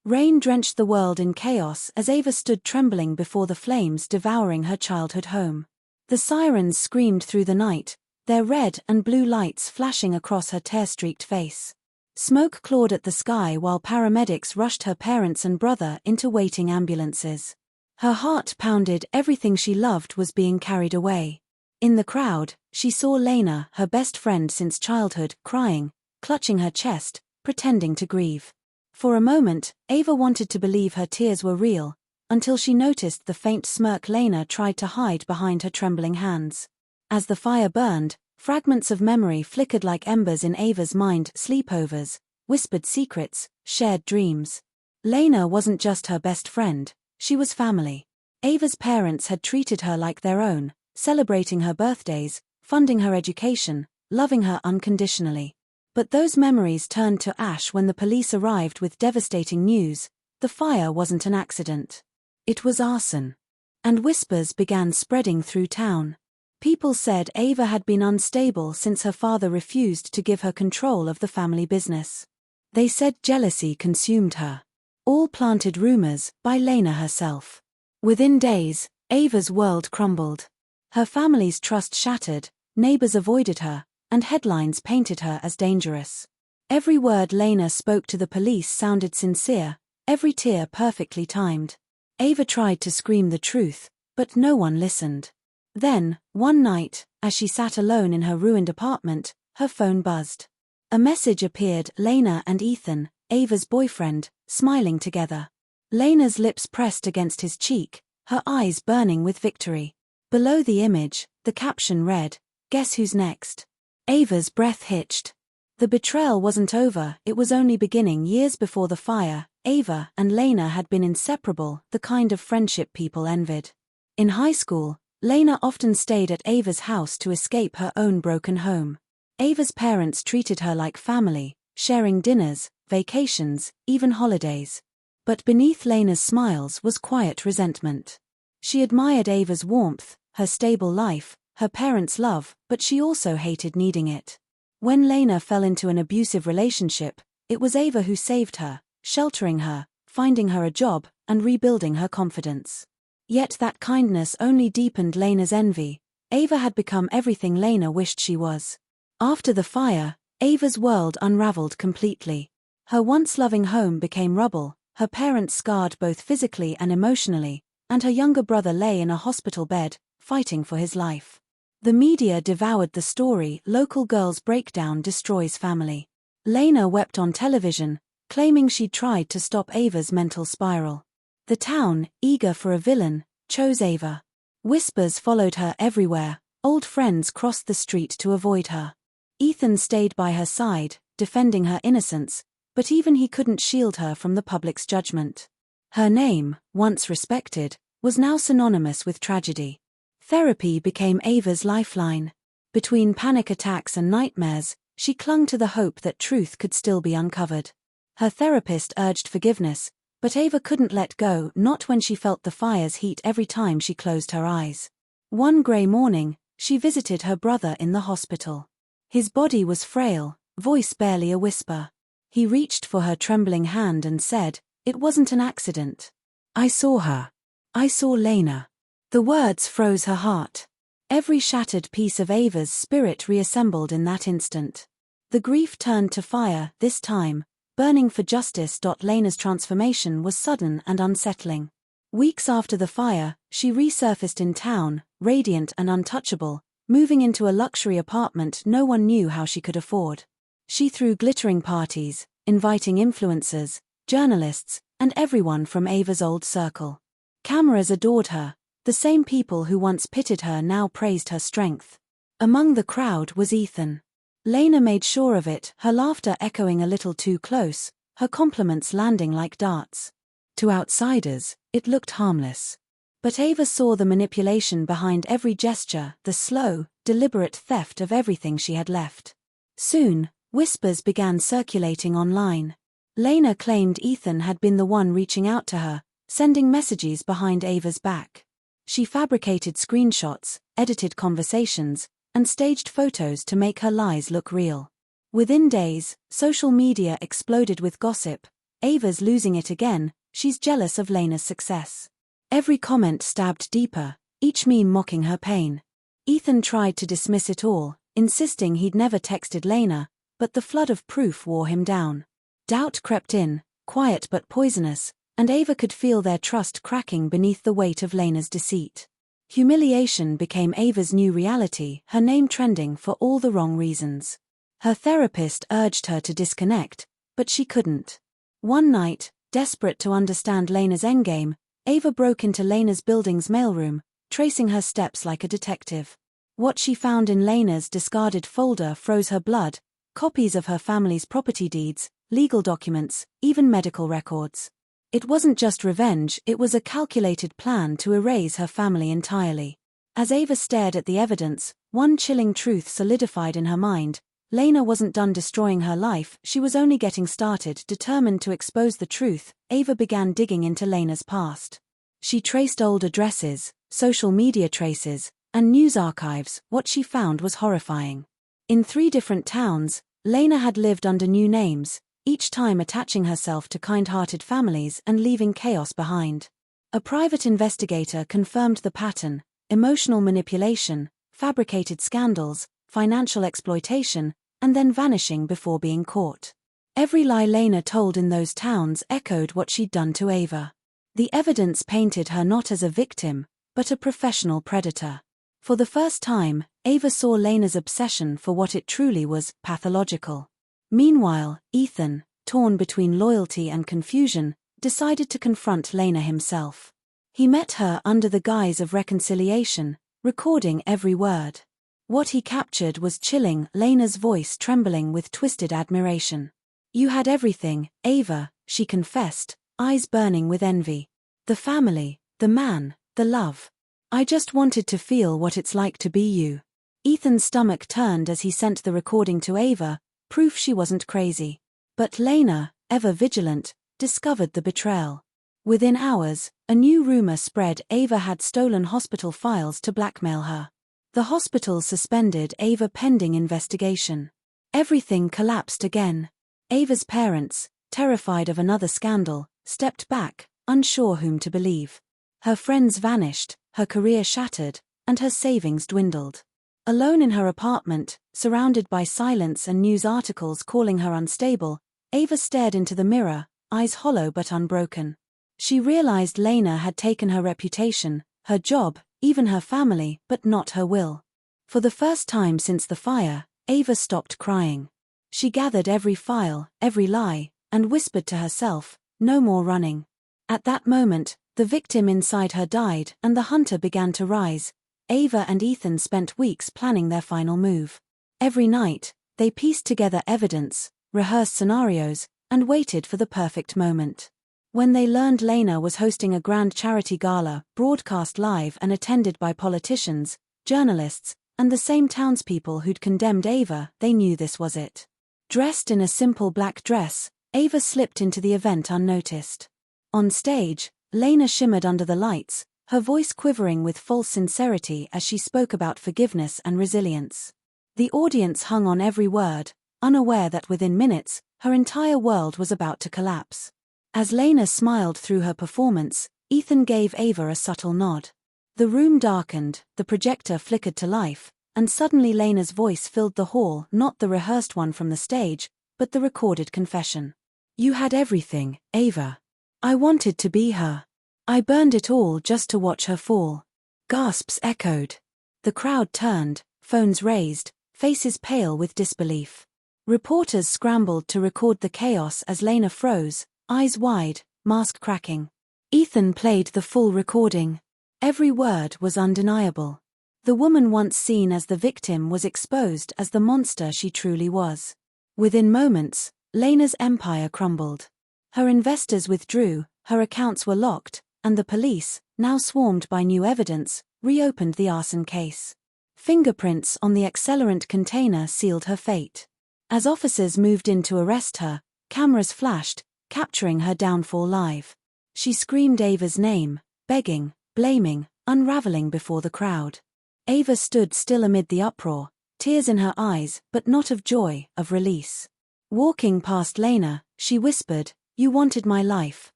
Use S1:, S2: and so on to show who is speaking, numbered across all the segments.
S1: Rain drenched the world in chaos as Ava stood trembling before the flames devouring her childhood home. The sirens screamed through the night, their red and blue lights flashing across her tear-streaked face. Smoke clawed at the sky while paramedics rushed her parents and brother into waiting ambulances. Her heart pounded, everything she loved was being carried away. In the crowd, she saw Lena, her best friend since childhood, crying, clutching her chest, pretending to grieve. For a moment, Ava wanted to believe her tears were real, until she noticed the faint smirk Lena tried to hide behind her trembling hands. As the fire burned, fragments of memory flickered like embers in Ava's mind: sleepovers, whispered secrets, shared dreams. Lena wasn't just her best friend, she was family. Ava's parents had treated her like their own, celebrating her birthdays, funding her education, loving her unconditionally. But those memories turned to ash when the police arrived with devastating news: the fire wasn't an accident. It was arson. And whispers began spreading through town. People said Ava had been unstable since her father refused to give her control of the family business. They said jealousy consumed her. All planted rumors by Lena herself. Within days, Ava's world crumbled. Her family's trust shattered, neighbors avoided her, and headlines painted her as dangerous. Every word Lena spoke to the police sounded sincere, every tear perfectly timed. Ava tried to scream the truth, but no one listened. Then, one night, as she sat alone in her ruined apartment, her phone buzzed. A message appeared: Lena and Ethan, Ava's boyfriend, smiling together. Lena's lips pressed against his cheek, her eyes burning with victory. Below the image, the caption read, "Guess who's next?" Ava's breath hitched. The betrayal wasn't over, it was only beginning. Years before the fire, Ava and Lena had been inseparable, the kind of friendship people envied. In high school, Lena often stayed at Ava's house to escape her own broken home. Ava's parents treated her like family, sharing dinners, vacations, even holidays. But beneath Lena's smiles was quiet resentment. She admired Ava's warmth, her stable life, her parents' love, but she also hated needing it. When Lena fell into an abusive relationship, it was Ava who saved her, sheltering her, finding her a job, and rebuilding her confidence. Yet that kindness only deepened Lena's envy. Ava had become everything Lena wished she was. After the fire, Ava's world unraveled completely. Her once loving home became rubble, her parents scarred both physically and emotionally, and her younger brother lay in a hospital bed, fighting for his life. The media devoured the story: local girl's breakdown destroys family. Lena wept on television, claiming she'd tried to stop Ava's mental spiral. The town, eager for a villain, chose Ava. Whispers followed her everywhere, old friends crossed the street to avoid her. Ethan stayed by her side, defending her innocence, but even he couldn't shield her from the public's judgment. Her name, once respected, was now synonymous with tragedy. Therapy became Ava's lifeline. Between panic attacks and nightmares, she clung to the hope that truth could still be uncovered. Her therapist urged forgiveness, but Ava couldn't let go, not when she felt the fire's heat every time she closed her eyes. One gray morning, she visited her brother in the hospital. His body was frail, voice barely a whisper. He reached for her trembling hand and said, "It wasn't an accident. I saw her. I saw Lena." The words froze her heart. Every shattered piece of Ava's spirit reassembled in that instant. The grief turned to fire, this time, burning for justice. Lena's transformation was sudden and unsettling. Weeks after the fire, she resurfaced in town, radiant and untouchable, moving into a luxury apartment no one knew how she could afford. She threw glittering parties, inviting influencers, journalists, and everyone from Ava's old circle. Cameras adored her. The same people who once pitied her now praised her strength. Among the crowd was Ethan. Lena made sure of it, her laughter echoing a little too close, her compliments landing like darts. To outsiders, it looked harmless. But Ava saw the manipulation behind every gesture, the slow, deliberate theft of everything she had left. Soon, whispers began circulating online. Lena claimed Ethan had been the one reaching out to her, sending messages behind Ava's back. She fabricated screenshots, edited conversations, and staged photos to make her lies look real. Within days, social media exploded with gossip. Ava's losing it again, she's jealous of Lena's success. Every comment stabbed deeper, each meme mocking her pain. Ethan tried to dismiss it all, insisting he'd never texted Lena, but the flood of proof wore him down. Doubt crept in, quiet but poisonous, and Ava could feel their trust cracking beneath the weight of Lena's deceit. Humiliation became Ava's new reality, her name trending for all the wrong reasons. Her therapist urged her to disconnect, but she couldn't. One night, desperate to understand Lena's endgame, Ava broke into Lena's building's mailroom, tracing her steps like a detective. What she found in Lena's discarded folder froze her blood: copies of her family's property deeds, legal documents, even medical records. It wasn't just revenge, it was a calculated plan to erase her family entirely. As Ava stared at the evidence, one chilling truth solidified in her mind: Lena wasn't done destroying her life, she was only getting started. Determined to expose the truth, Ava began digging into Lena's past. She traced old addresses, social media traces, and news archives. What she found was horrifying. In 3 different towns, Lena had lived under new names, each time attaching herself to kind-hearted families and leaving chaos behind. A private investigator confirmed the pattern: emotional manipulation, fabricated scandals, financial exploitation, and then vanishing before being caught. Every lie Lena told in those towns echoed what she'd done to Ava. The evidence painted her not as a victim, but a professional predator. For the first time, Ava saw Lena's obsession for what it truly was: pathological. Meanwhile, Ethan, torn between loyalty and confusion, decided to confront Lena himself. He met her under the guise of reconciliation, recording every word. What he captured was chilling: Lena's voice trembling with twisted admiration. "You had everything, Ava," she confessed, eyes burning with envy. "The family, the man, the love. I just wanted to feel what it's like to be you." Ethan's stomach turned as he sent the recording to Ava, proof she wasn't crazy. But Lena, ever vigilant, discovered the betrayal. Within hours, a new rumor spread: Ava had stolen hospital files to blackmail her. The hospital suspended Ava pending investigation. Everything collapsed again. Ava's parents, terrified of another scandal, stepped back, unsure whom to believe. Her friends vanished, her career shattered, and her savings dwindled. Alone in her apartment, surrounded by silence and news articles calling her unstable, Ava stared into the mirror, eyes hollow but unbroken. She realized Lena had taken her reputation, her job, even her family, but not her will. For the first time since the fire, Ava stopped crying. She gathered every file, every lie, and whispered to herself, "No more running." At that moment, the victim inside her died, and the hunter began to rise. Ava and Ethan spent weeks planning their final move. Every night, they pieced together evidence, rehearsed scenarios, and waited for the perfect moment. When they learned Lena was hosting a grand charity gala, broadcast live and attended by politicians, journalists, and the same townspeople who'd condemned Ava, they knew this was it. Dressed in a simple black dress, Ava slipped into the event unnoticed. On stage, Lena shimmered under the lights, her voice quivering with false sincerity as she spoke about forgiveness and resilience. The audience hung on every word, unaware that within minutes, her entire world was about to collapse. As Lena smiled through her performance, Ethan gave Ava a subtle nod. The room darkened, the projector flickered to life, and suddenly Lena's voice filled the hall, not the rehearsed one from the stage, but the recorded confession. "You had everything, Ava. I wanted to be her. I burned it all just to watch her fall." Gasps echoed. The crowd turned, phones raised, faces pale with disbelief. Reporters scrambled to record the chaos as Lena froze, eyes wide, mask cracking. Ethan played the full recording. Every word was undeniable. The woman once seen as the victim was exposed as the monster she truly was. Within moments, Lena's empire crumbled. Her investors withdrew, her accounts were locked, and the police, now swarmed by new evidence, reopened the arson case. Fingerprints on the accelerant container sealed her fate. As officers moved in to arrest her, cameras flashed, capturing her downfall live. She screamed Ava's name, begging, blaming, unraveling before the crowd. Ava stood still amid the uproar, tears in her eyes, but not of joy, of release. Walking past Lena, she whispered, You wanted my life,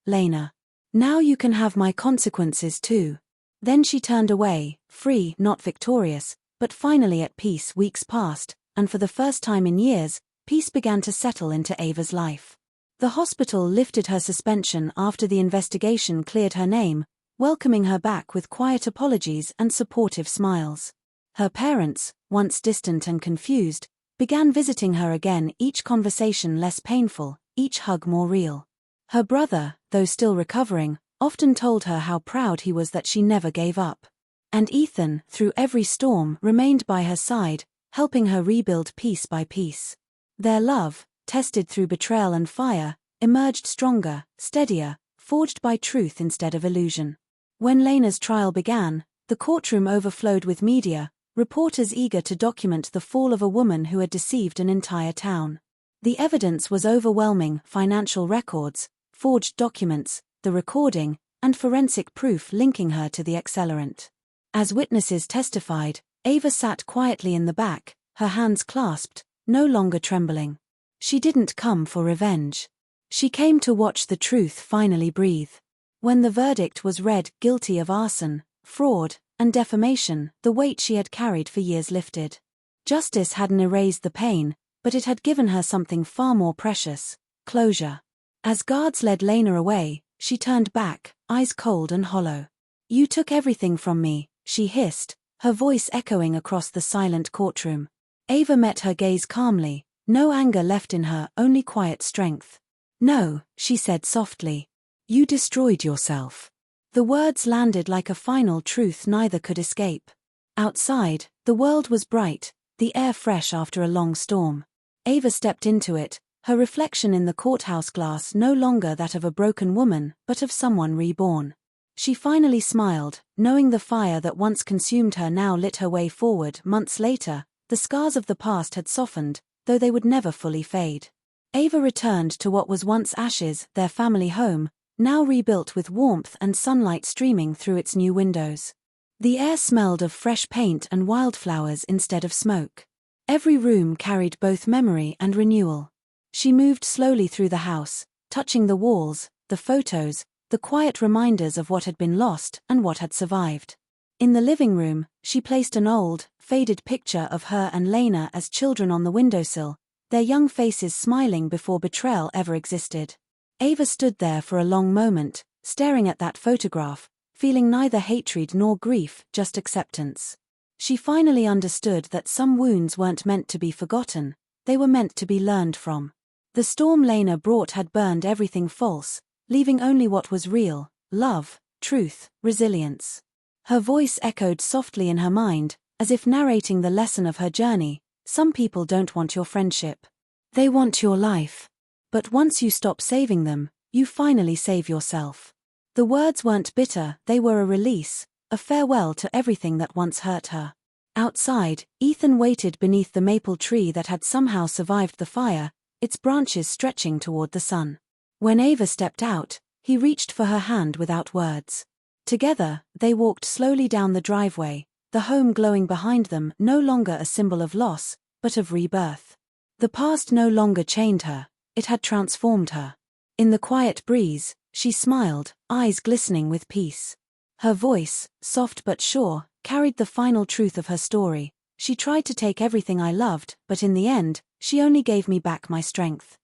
S1: Lena. Now you can have my consequences too. Then she turned away, free, not victorious, but finally at peace. Weeks passed, and for the first time in years, peace began to settle into Ava's life. The hospital lifted her suspension after the investigation cleared her name, welcoming her back with quiet apologies and supportive smiles. Her parents, once distant and confused, began visiting her again, each conversation less painful, each hug more real. Her brother, though still recovering, often told her how proud he was that she never gave up. And Ethan, through every storm, remained by her side, helping her rebuild piece by piece. Their love, tested through betrayal and fire, emerged stronger, steadier, forged by truth instead of illusion. When Lena's trial began, the courtroom overflowed with media, reporters eager to document the fall of a woman who had deceived an entire town. The evidence was overwhelming: financial records, forged documents, the recording, and forensic proof linking her to the accelerant. As witnesses testified, Ava sat quietly in the back, her hands clasped, no longer trembling. She didn't come for revenge. She came to watch the truth finally breathe. When the verdict was read, guilty of arson, fraud, and defamation, the weight she had carried for years lifted. Justice hadn't erased the pain, but it had given her something far more precious: closure. As guards led Lena away, she turned back, eyes cold and hollow. "You took everything from me," she hissed, her voice echoing across the silent courtroom. Ava met her gaze calmly, no anger left in her, only quiet strength. "No," she said softly. "You destroyed yourself." The words landed like a final truth neither could escape. Outside, the world was bright, the air fresh after a long storm. Ava stepped into it, her reflection in the courthouse glass no longer that of a broken woman, but of someone reborn. She finally smiled, knowing the fire that once consumed her now lit her way forward. Months later, the scars of the past had softened, though they would never fully fade. Ava returned to what was once ashes, their family home, now rebuilt with warmth and sunlight streaming through its new windows. The air smelled of fresh paint and wildflowers instead of smoke. Every room carried both memory and renewal. She moved slowly through the house, touching the walls, the photos, the quiet reminders of what had been lost and what had survived. In the living room, she placed an old, faded picture of her and Lena as children on the windowsill, their young faces smiling before betrayal ever existed. Ava stood there for a long moment, staring at that photograph, feeling neither hatred nor grief, just acceptance. She finally understood that some wounds weren't meant to be forgotten, they were meant to be learned from. The storm Lena brought had burned everything false, leaving only what was real: love, truth, resilience. Her voice echoed softly in her mind, as if narrating the lesson of her journey: some people don't want your friendship. They want your life. But once you stop saving them, you finally save yourself. The words weren't bitter, they were a release, a farewell to everything that once hurt her. Outside, Ethan waited beneath the maple tree that had somehow survived the fire, its branches stretching toward the sun. When Ava stepped out, he reached for her hand without words. Together, they walked slowly down the driveway, the home glowing behind them, no longer a symbol of loss, but of rebirth. The past no longer chained her, it had transformed her. In the quiet breeze, she smiled, eyes glistening with peace. Her voice, soft but sure, carried the final truth of her story: "She tried to take everything I loved, but in the end, she only gave me back my strength."